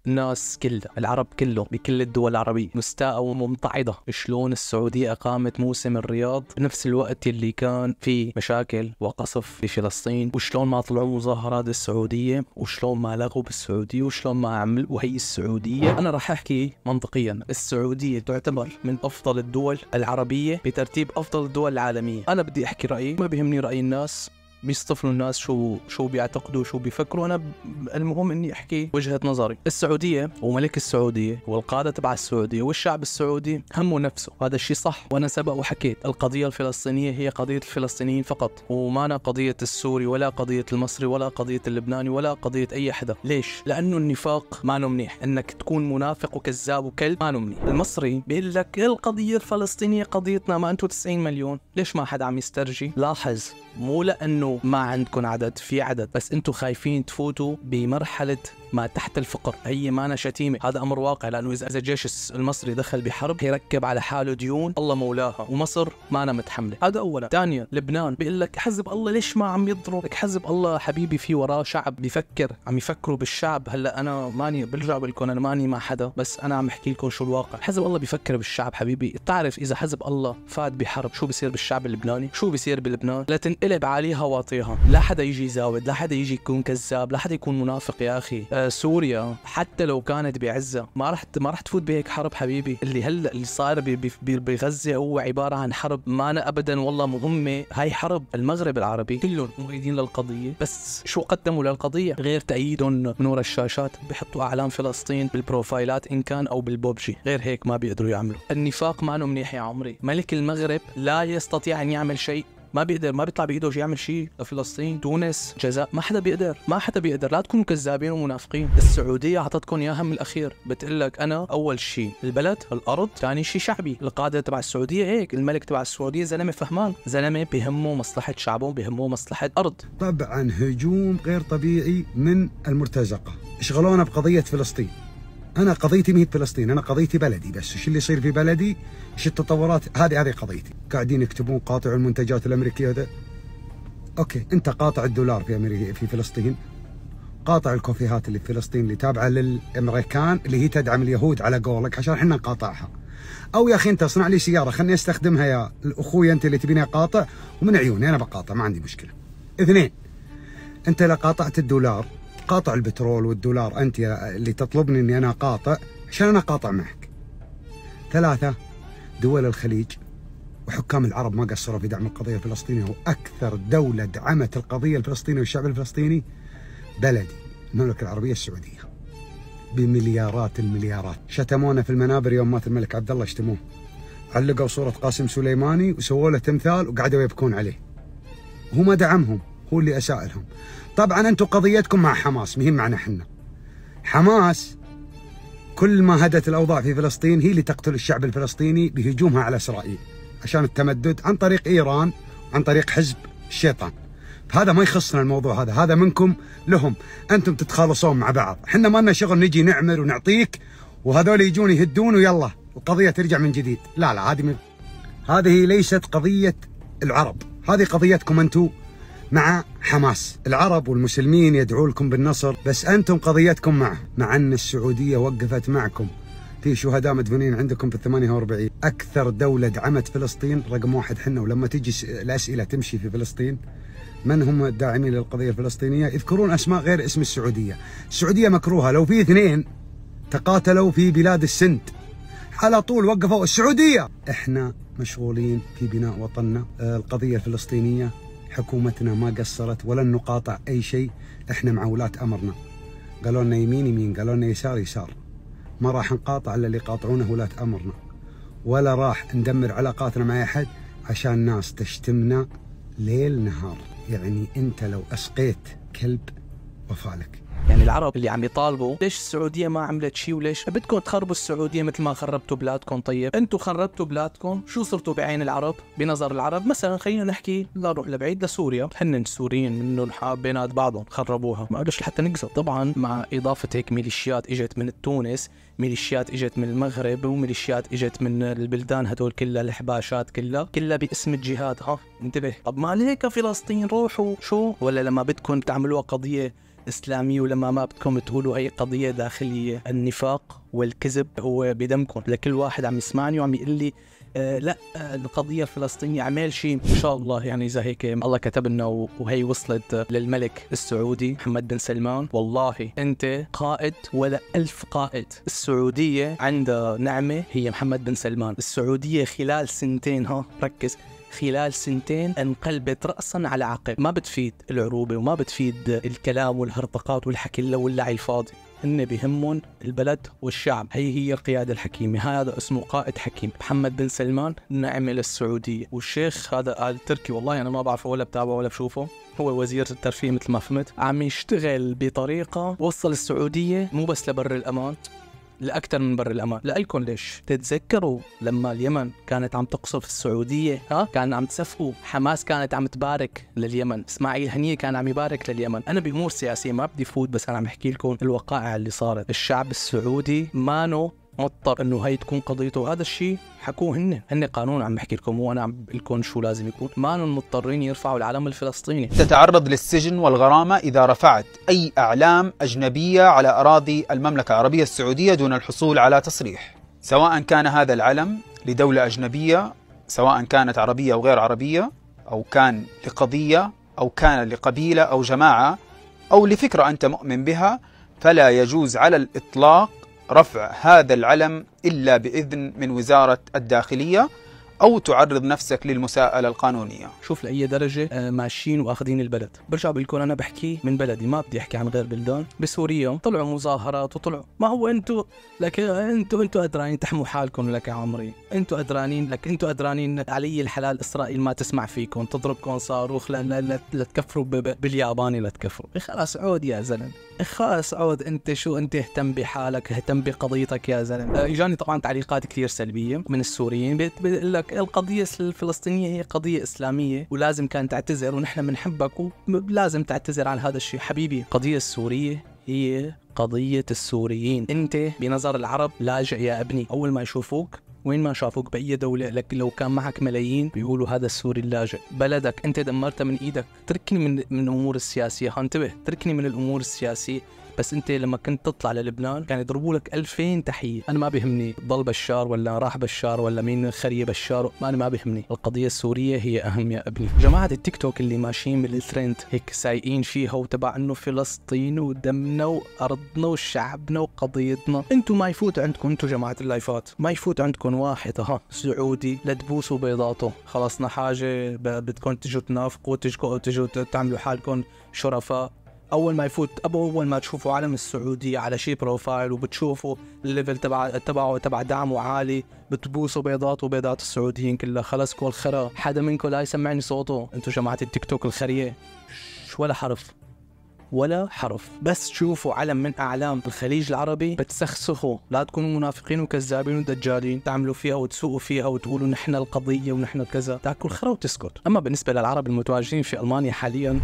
الناس كلها، العرب كله بكل الدول العربية مستاءة وممتعضة شلون السعودية أقامت موسم الرياض بنفس الوقت اللي كان في مشاكل وقصف في فلسطين، وشلون ما طلعوا مظاهرات السعودية، وشلون ما لغوا بالسعودية، وشلون ما عملوا. وهي السعودية، أنا راح أحكي منطقيا، السعودية تعتبر من أفضل الدول العربية بترتيب أفضل الدول العالمية. أنا بدي أحكي رأيي، ما بيهمني رأي الناس، بيصطفلوا الناس شو بيعتقدوا شو بيفكروا. انا المهم اني احكي وجهة نظري. السعودية وملك السعودية والقادة تبع السعودية والشعب السعودي همه نفسه، هذا الشيء صح. وانا سبق وحكيت القضية الفلسطينية هي قضية الفلسطينيين فقط، ومانا قضية السوري ولا قضية المصري ولا قضية اللبناني ولا قضية اي حدا. ليش؟ لانه النفاق ما منيح، انك تكون منافق وكذاب وكلب ما منيح. المصري بيقول لك القضية الفلسطينية قضيتنا، ما انتم 90 مليون، ليش ما حدا عم يسترجي؟ لاحظ، مو لانه ما عندكم عدد، في عدد، بس انتم خايفين تفوتوا بمرحلة ما تحت الفقر. هي مانا شتيمة، هذا امر واقع، لانه اذا الجيش المصري دخل بحرب هيركب على حاله ديون الله مولاها، ومصر مانا متحملة. هذا اولا. ثانيا، لبنان بيقول لك حزب الله ليش ما عم يضرب؟ لك حزب الله حبيبي في وراه شعب بيفكر، عم يفكروا بالشعب. هلا انا ماني برجع بقول انا ماني مع حدا، بس انا عم احكي لكم شو الواقع. حزب الله بيفكر بالشعب حبيبي. بتعرف اذا حزب الله فات بحرب شو بيصير بالشعب اللبناني؟ شو بيصير بلبنان؟ لا تنقلب عليها واطيها، لا حدا يجي يزاود، لا حدا يجي يكون كذاب، لا حدا يكون منافق يا اخي. سوريا حتى لو كانت بعزة ما راح تفوت بهيك حرب حبيبي. اللي هلا اللي صاير بغزة هو عبارة عن حرب مانا ابدا والله مهمة. هاي حرب. المغرب العربي كلهم مؤيدين للقضية، بس شو قدموا للقضية غير تأييدهم من ورا الشاشات؟ بيحطوا اعلام فلسطين بالبروفايلات ان كان او بالبوبجي، غير هيك ما بيقدروا يعملوا. النفاق ما منيح يا عمري. ملك المغرب لا يستطيع ان يعمل شيء، ما بيقدر، ما بيطلع بايده شيء يعمل شيء لفلسطين، تونس، جزائر، ما حدا بيقدر، ما حدا بيقدر. لا تكونوا كذابين ومنافقين. السعوديه اعطتكم اياها من الاخير، بتقول لك انا اول شيء البلد، الارض، ثاني شيء شعبي. القاده تبع السعوديه هيك، الملك تبع السعوديه زلمه فهمان، زلمه بيهمه مصلحه شعبه، بيهمه مصلحه ارض. طبعا هجوم غير طبيعي من المرتزقه، شغلونا بقضيه فلسطين. انا قضيتي مهي فلسطين، انا قضيتي بلدي بس، شو اللي يصير في بلدي، ايش التطورات، هذه قضيتي. قاعدين يكتبون قاطعوا المنتجات الامريكيه هذا. اوكي، انت قاطع الدولار في امريكا في فلسطين، قاطع الكوفيهات اللي في فلسطين اللي تابعه للامريكان اللي هي تدعم اليهود على قولك عشان احنا نقاطعها. او يا اخي انت اصنع لي سياره خلني استخدمها يا اخوي انت اللي تبيني اقاطع، ومن عيوني انا بقاطع ما عندي مشكله. اثنين، انت لو قاطعت الدولار قاطع البترول والدولار، انت اللي تطلبني اني انا اقاطع عشان انا اقاطع معك. ثلاثة، دول الخليج وحكام العرب ما قصروا في دعم القضية الفلسطينية، واكثر دولة دعمت القضية الفلسطينية والشعب الفلسطيني بلدي المملكة العربية السعودية بمليارات المليارات. شتمونا في المنابر يوم مات الملك عبد الله، شتموه، علقوا صورة قاسم سليماني وسووا له تمثال وقعدوا يبكون عليه. هو ما دعمهم، هو اللي اساء لهم. طبعا انتم قضيتكم مع حماس، مهم معنا احنا. حماس كل ما هدت الاوضاع في فلسطين هي اللي تقتل الشعب الفلسطيني بهجومها على اسرائيل عشان التمدد عن طريق ايران، عن طريق حزب الشيطان. هذا ما يخصنا الموضوع، هذا منكم لهم، انتم تتخالصون مع بعض، احنا ما لنا شغل نجي نعمل ونعطيك وهذول يجون يهدون ويلا القضيه ترجع من جديد. لا هذه ليست قضيه العرب، هذه قضيتكم انتم مع حماس. العرب والمسلمين يدعوا لكم بالنصر، بس أنتم قضيتكم مع أن السعودية وقفت معكم في شهداء مدفونين عندكم في 48. أكثر دولة دعمت فلسطين رقم واحد حنا. ولما تيجي الأسئلة تمشي في فلسطين من هم الداعمين للقضية الفلسطينية يذكرون أسماء غير اسم السعودية. السعودية مكروهة، لو في اثنين تقاتلوا في بلاد السند على طول وقفوا السعودية. احنا مشغولين في بناء وطننا. القضية الفلسطينية حكومتنا ما قصرت ولن نقاطع أي شيء، إحنا مع ولاة أمرنا. قالوا لنا يمين يمين، قالوا لنا يسار يسار، ما راح نقاطع إلا اللي يقاطعونه ولاة أمرنا، ولا راح ندمر علاقاتنا مع أحد عشان ناس تشتمنا ليل نهار. يعني أنت لو أسقيت كلب وفالك. يعني العرب اللي عم يطالبوا ليش السعوديه ما عملت شيء وليش بدكم تخربوا السعوديه مثل ما خربتوا بلادكم. طيب انتم خربتوا بلادكم، شو صرتوا بعين العرب بنظر العرب؟ مثلا خلينا نحكي لا نروح لبعيد، لسوريا، هن السوريين منهم بينات بعضهم خربوها، ما قالوش لحتى نقصد. طبعا مع اضافه هيك ميليشيات اجت من تونس، ميليشيات اجت من المغرب، وميليشيات اجت من البلدان هدول كلها، الحباشات كلها باسم الجهاد. ها انتبه. طب ما ليك فلسطين روحوا شو، ولا لما بدكم تعملوها قضيه اسلاميه ولما ما بدكم تقولوا هي قضيه داخليه. النفاق والكذب هو بدمكم. لكل واحد عم يسمعني وعم يقول لي لا القضية الفلسطينية اعمل شيء، إن شاء الله يعني إذا هيك الله كتب لنا وهي وصلت للملك السعودي محمد بن سلمان، والله أنت قائد ولا 1000 قائد. السعودية عندها نعمة هي محمد بن سلمان. السعودية خلال سنتين، ها ركز، خلال سنتين انقلبت رأسا على عقب. ما بتفيد العروبة وما بتفيد الكلام والهرطقات والحكي واللعي الفاضي. هن بهمهم البلد والشعب. هي القيادة الحكيمة، هذا اسمه قائد حكيم. محمد بن سلمان نعم للسعودية. والشيخ هذا آل تركي، والله أنا ما بعرفه ولا بتابعه ولا بشوفه، هو وزير الترفيه مثل ما فهمت، عم يشتغل بطريقة وصل السعودية مو بس لبر الأمان، لأكثر من بر الأمان. لألكم ليش؟ تتذكروا لما اليمن كانت عم تقصف السعودية، كان عم تصفقوا، حماس كانت عم تبارك لليمن، إسماعيل هنية كان عم يبارك لليمن. أنا بأمور سياسية ما بدي فوت، بس أنا عم أحكي لكم الوقائع اللي صارت. الشعب السعودي مانو مضطر انه هي تكون قضيته، هذا الشيء حكوه هن قانون. عم بحكي لكم وانا عم بقول لكم شو لازم يكون. ما مضطرين يرفعوا العلم الفلسطيني. تتعرض للسجن والغرامة إذا رفعت أي أعلام أجنبية على أراضي المملكة العربية السعودية دون الحصول على تصريح، سواء كان هذا العلم لدولة أجنبية، سواء كانت عربية أو غير عربية، أو كان لقضية، أو كان لقبيلة أو جماعة، أو لفكرة أنت مؤمن بها، فلا يجوز على الإطلاق رفع هذا العلم إلا بإذن من وزارة الداخلية، أو تعرض نفسك للمساءلة القانونية. شوف لأي درجة ماشيين وأخذين البلد. برجع بقول لكم أنا بحكي من بلدي، ما بدي أحكي عن غير بلدان. بسوريا طلعوا مظاهرات وطلعوا، ما هو أنتوا لك أنتوا أدرانين تحموا حالكم لك يا عمري، أنتوا أدرانين لك، أنتوا أدرانين علي الحلال إسرائيل ما تسمع فيكم، تضربكم صاروخ لا تكفروا بالياباني، لا تكفروا. خلاص عود يا زلمة، خلاص عود. أنت شو أنت اهتم بحالك، اهتم بقضيتك يا زلمة. إجاني طبعا تعليقات كثير سلبية من السوريين بيقول لك القضية الفلسطينية هي قضية إسلامية ولازم كان تعتذر، ونحن بنحبك ولازم تعتذر عن هذا الشيء. حبيبي القضية السورية هي قضية السوريين. أنت بنظر العرب لاجئ يا ابني. أول ما يشوفوك وين ما شافوك بأي دولة، لك لو كان معك ملايين بيقولوا هذا السوري اللاجئ. بلدك أنت دمرتها من إيدك. تركني من الأمور السياسية، انتبه، تركني من الأمور السياسية. بس انت لما كنت تطلع للبنان كان يضربوا لك 2000 تحيه. انا ما بيهمني ضل بشار ولا راح بشار ولا مين خريه بشار، ما بيهمني. القضيه السوريه هي اهم يا ابني. جماعه التيك توك اللي ماشيين بالترند هيك سايقين فيها وتبع انه فلسطين ودمنا وارضنا وشعبنا وقضيتنا، انتم ما يفوت عندكم، انتم جماعه اللايفات ما يفوت عندكم واحد سعودي لتبوسوا بيضاته. خلصنا حاجه بدكم تجوا تنافقوا، تجوا تعملوا حالكم شرفاء. اول ما يفوت اول ما تشوفوا علم السعوديه على شي بروفايل وبتشوفوا الليفل تبع دعمه عالي، بتبوسوا بيضات السعوديين كلها. خلص كل خرا، حدا منكم لا يسمعني صوته. انتم جماعه التيك توك الخريه ولا حرف، بس تشوفوا علم من اعلام الخليج العربي بتسخسخوا. لا تكونوا منافقين وكذابين ودجالين تعملوا فيها وتسوقوا فيها وتقولوا نحن القضيه ونحن كذا، تاكل خرا وتسكت. اما بالنسبه للعرب المتواجدين في المانيا حاليا،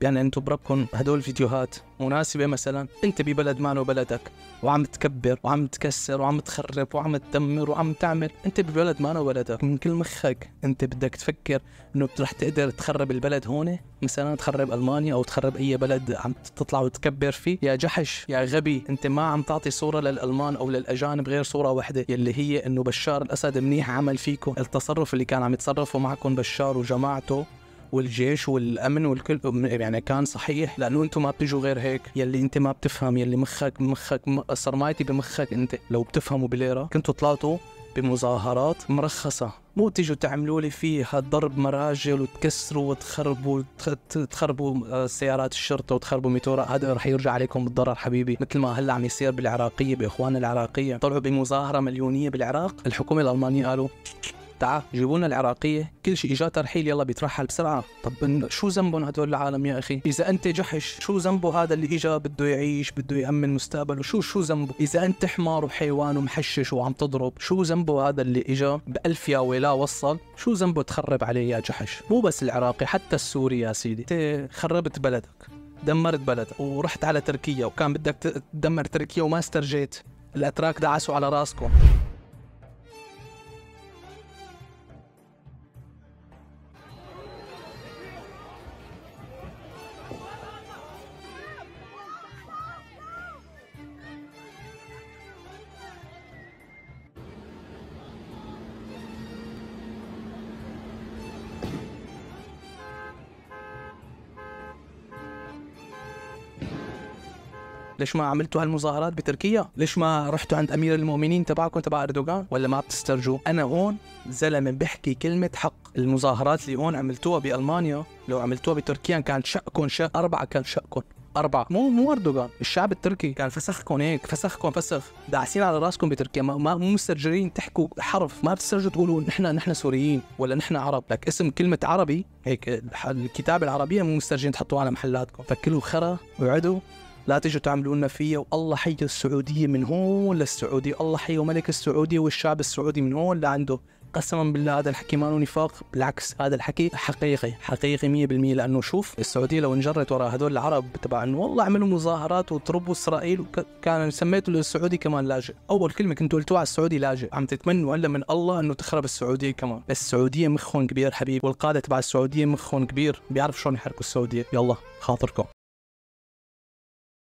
يعني انتم بربكم هدول الفيديوهات مناسبة مثلا انت ببلد ما بلدك وعم تكبر وعم تكسر وعم تخرب وعم تدمر وعم تعمل، انت ببلد ما بلدك، من كل مخك انت بدك تفكر انه رح تقدر تخرب البلد هون، مثلا تخرب المانيا او تخرب اي بلد عم تطلع وتكبر فيه. يا جحش يا غبي، انت ما عم تعطي صورة للالمان او للاجانب غير صورة واحدة، يلي هي انه بشار الاسد منيح عمل فيكم. التصرف اللي كان عم يتصرفوا معكم بشار وجماعته والجيش والامن والكل يعني كان صحيح، لانه انتم ما بتجوا غير هيك. يلي انت ما بتفهم، يلي مخك صرمايتي بمخك، انت لو بتفهموا بليره كنتوا طلعتوا بمظاهرات مرخصه، مو تيجوا تعملوا لي فيها ضرب مراجل وتكسروا وتخربوا سيارات الشرطه وتخربوا ميتورات. هذا رح يرجع عليكم بالضرر حبيبي، مثل ما هلا عم يصير بالعراقيه باخواننا العراقيه. طلعوا بمظاهره مليونيه بالعراق، الحكومه الالمانيه قالوا تعال جيبوا لنا العراقيه، كل شيء اجى ترحيل يلا بيترحل بسرعه. طب شو ذنبهم هدول العالم يا اخي؟ اذا انت جحش شو ذنبه هذا اللي اجى بده يعيش بده يامن مستقبله؟ شو ذنبه؟ اذا انت حمار وحيوان ومحشش وعم تضرب، شو ذنبه هذا اللي اجى بألف يا ويلا وصل؟ شو ذنبه تخرب عليه يا جحش؟ مو بس العراقي حتى السوري يا سيدي، انت خربت بلدك، دمرت بلدك ورحت على تركيا وكان بدك تدمر تركيا وما استرجيت، الاتراك دعسوا على راسكم. ليش ما عملتوا هالمظاهرات بتركيا؟ ليش ما رحتوا عند امير المؤمنين تبعكم تبع اردوغان؟ ولا ما بتسترجوا؟ انا هون زلمه بحكي كلمه حق. المظاهرات اللي هون عملتوها بالمانيا لو عملتوها بتركيا كان شقكم شق 4، كان شقكم 4، مو اردوغان، الشعب التركي كان فسخكم هيك، فسخكم فسخ، داعسين على راسكم بتركيا. مو مسترجرين تحكوا حرف، ما بتسترجوا تقولوا نحن سوريين ولا نحن عرب، لك اسم كلمه عربي هيك الكتابه العربيه مو مسترجرين تحطوها على محلاتكم. فكلوا خرا وعدوا، لا تيجوا تعملوا لنا فيها. والله حي السعوديه من هون للسعوديه، الله حي ملك السعوديه والشعب السعودي من هون لعنده. قسما بالله هذا الحكي ما نفاق، بالعكس هذا الحكي حقيقي 100%. لانه شوف السعوديه لو انجرت وراء هدول العرب تبع انه والله عملوا مظاهرات وتربوا اسرائيل كان سميتوا للسعودي كمان لاجئ. اول كلمه كنتوا قلتوها على السعودي لاجئ، عم تتمنوا هلا من الله انه تخرب السعوديه كمان. بس السعوديه مخهم كبير حبيب، والقاده تبع السعوديه مخهم كبير، بيعرفوا شلون يحركوا السعوديه. يلا خاطركم.